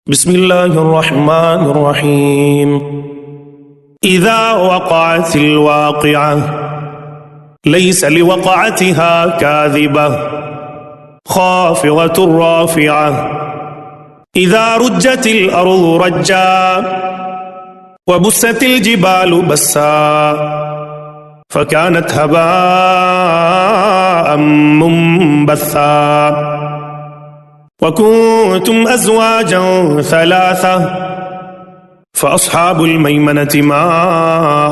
बिस्मिल्लाहिर्रहमानिर्रहीम। इज़ा वक़अतिल वाक़िअह लैसा लिवक़अतिहा काज़िबह ख़ाफ़िज़तुर राफ़िअह। इज़ा रुज्जतिल अर्ज़ु रज्जा व बुस्सतिल जिबालु बस्सा फ़कानत हबाअम मुंबस्सा। वकुंतुम अज़वाजन सलासा फ़अस्हाबुल मैमनति मा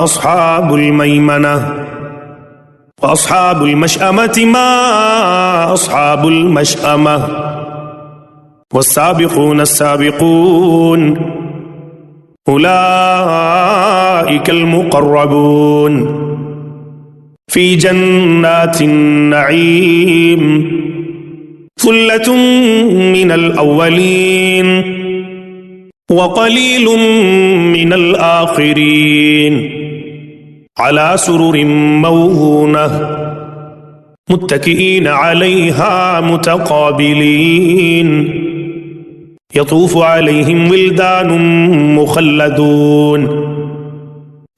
अस्हाबुल मैमनह व अस्हाबुल मशअमति मा अस्हाबुल मशअमह। वस्साबिक़ून अस्साबिक़ून उलाइकल मुक़र्रबून फ़ी जन्नातिन नईम सुल्लतुम मिनल अव्वलीन व क़लीलुम मिनल आख़िरीन अला सुरुरिन मौज़ूनह मुत्तकिईन अलैहा मुतक़ाबिलीन यतूफ़ु अलैहिम विल्दानुम मुख़ल्लदून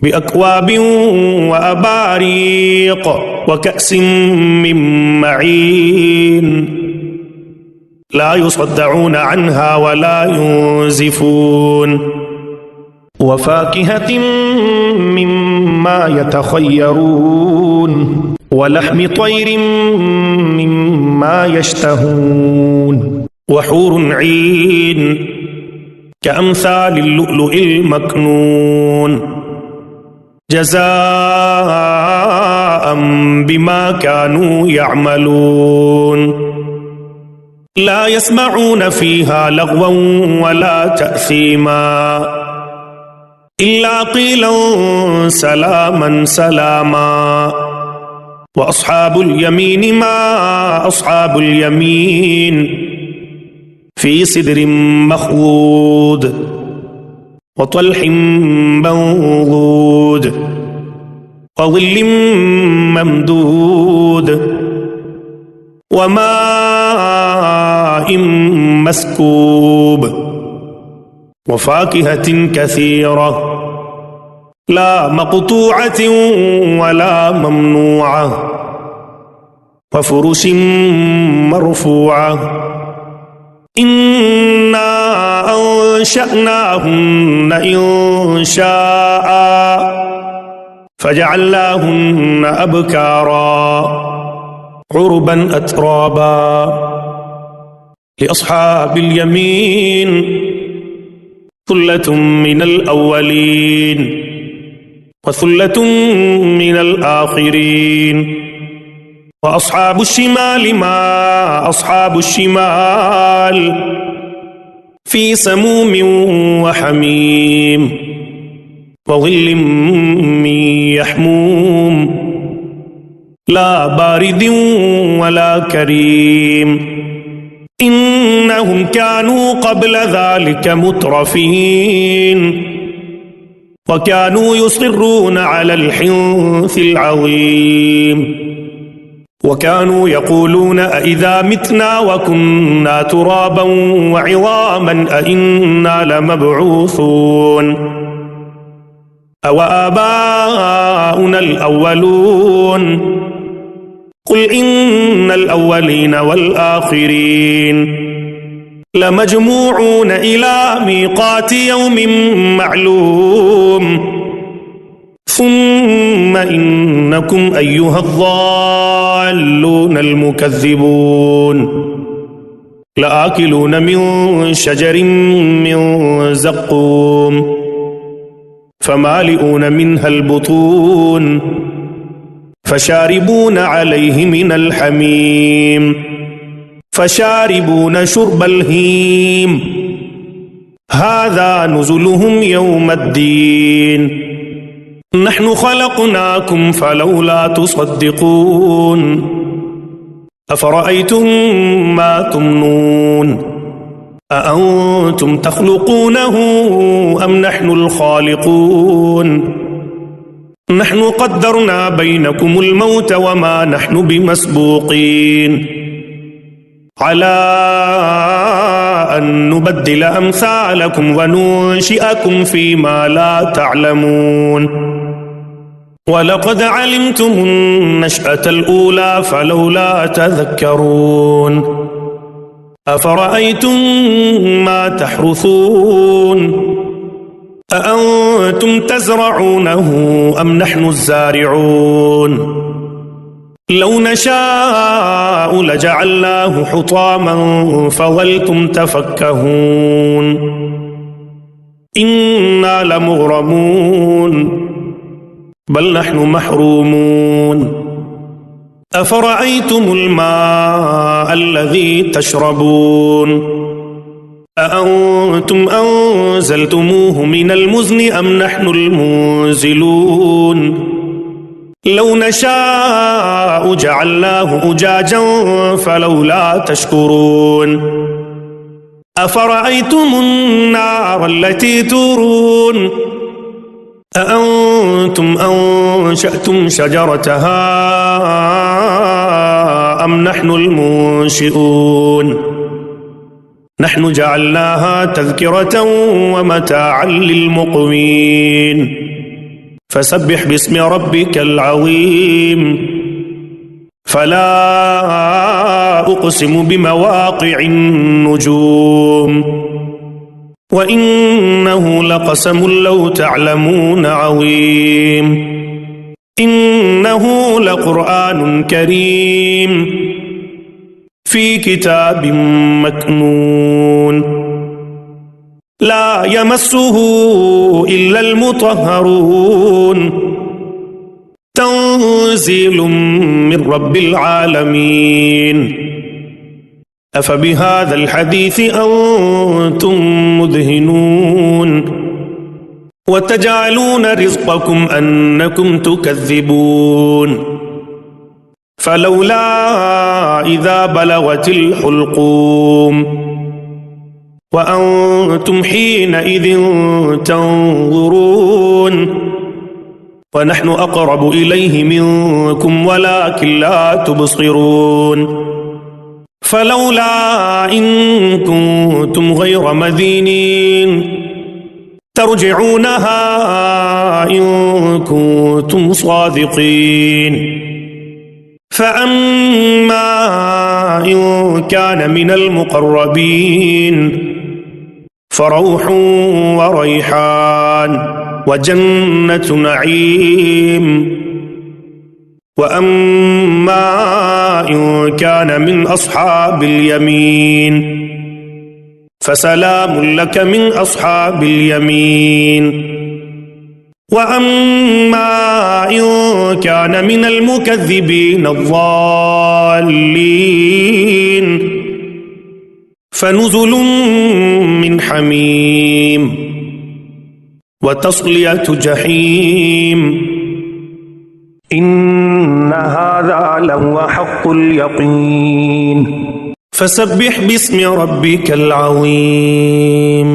बिअक्वाबिन व अबारीक़ व कअसिन मिन मईन ला युसद्दऊन अन्हा वला युंज़िफून व फ़ाकिहतिन मिम्मा यतख़य्यरून व लहमि तयरिन मिम्मा यश्तहून व हूरुन ईन कअम्सालिल लुअलुइल मकनून जज़ाअन बिमा कानू यअमलून। ला यस्मऊन फ़ीहा लग़वन वला तअसीमा इल्ला क़ीलन सलामन सलामा। व अस्हाबुल यमीन मा अस्हाबुल यमीन फ़ी सिदरिन मख़्दूद व तल्हिन मंज़ूद व ज़िल्लिन ममदूद व माइन मस्कूब व फ़ाकिहतिन कसीरह ला मक़तूअतिन वला ममनूअह व फ़ुरुशिन मरफ़ूअह। इन्ना अंशअनाहुन्न इंशाअ फ़जअलनाहुन्न अबकारा उर्बन अतराबा। लिअस्हाबिल यमीन सुल्लतुम मिनल अव्वलीन व सुल्लतुम मिनल आख़िरीन व अस्हाबुश शिमालि मा अस्हाबुश शिमाल फ़ी समूमिन व हमीम व ज़िल्लिन मिन यहमूम ला बारिदिन वला करीम। इन्नहुम कानू क़ब्ल ज़ालिक मुत्रफ़ीन व कानू युसिर्रून अलल हिन्सिल अज़ीम व कानू यक़ूलून अइज़ा मितना व कुन्ना तुराबन व इज़ामन अइन्ना लमबऊसून अव आबाउनल अव्वलून क़ुल इन्नल अव्वलीन वल आख़िरीन लमजमूऊन इला मीक़ाति यौमिन मअलूम सुम्मा इन्नकुम अय्युहज़्ज़ाल्लूनल मुकज़्ज़िबून लआकिलून मिन शजरिन मिन ज़क़्क़ूम फ़मालिऊन मिन्हल बुतून फ़शारिबून अलैहि मिनल हमीम फ़शारिबून शुर्बल हीम हाज़ा नुज़ुलुहुम यौमद्दीन नहनु ख़लक़नाकुम फ़लौला तुसद्दिक़ून अफ़रअय्तुम मा तुमनून अअंतुम तख़्लुक़ूनहु अम नहनुल ख़ालिक़ून नहनु क़द्दरना बैनकुमुल मौत व मा नहनु बिमस्बूक़ीन अला أن نبدل أمثالكم وننشئكم فيما لا تعلمون ولقد علمتم النشأة الأولى فلولا تذكرون أفرأيتم ما تحرثون أأنتم تزرعونه أم نحن الزارعون لو نشاء لجعلناه حطاما فظلتم تفكهون إنا لمغرمون بل نحن محرومون أفرأيتم الماء الذي تشربون أأنتم أنزلتموه من المزن أم نحن المنزلون لو نشاء جعلناه أجاجا فلولا تشكرون أفرأيتم النار التي تورون أأنتم أنشأتم شجرتها أم نحن المنشئون نحن جعلناها تذكرة ومتاعا للمقوين فسبح باسم ربك العظيم فلا أقسم بمواقع النجوم وإنه لقسم لو تعلمون عظيم إنه لقرآن كريم في كتاب مكنون لا يمسه إلا المطهرون تنزيل من رب العالمين أفبهذا الحديث أنتم مدهنون وتجعلون رزقكم أنكم تكذبون فلولا إذا بلغت الحلقوم وأنتم حينئذ تنظرون ونحن أقرب إليه منكم ولكن لا تبصرون فلولا إن كنتم غير مدينين ترجعونها إن كنتم صادقين فأما إن كان من المقربين فروح وريحان وجنة نعيم وأما إن كان من أصحاب اليمين فسلام لك من أصحاب اليمين وأما إن كان من المكذبين الضالين فنزل من حميم وتصلية جحيم إن هذا لهو حق اليقين فسبح باسم ربك العظيم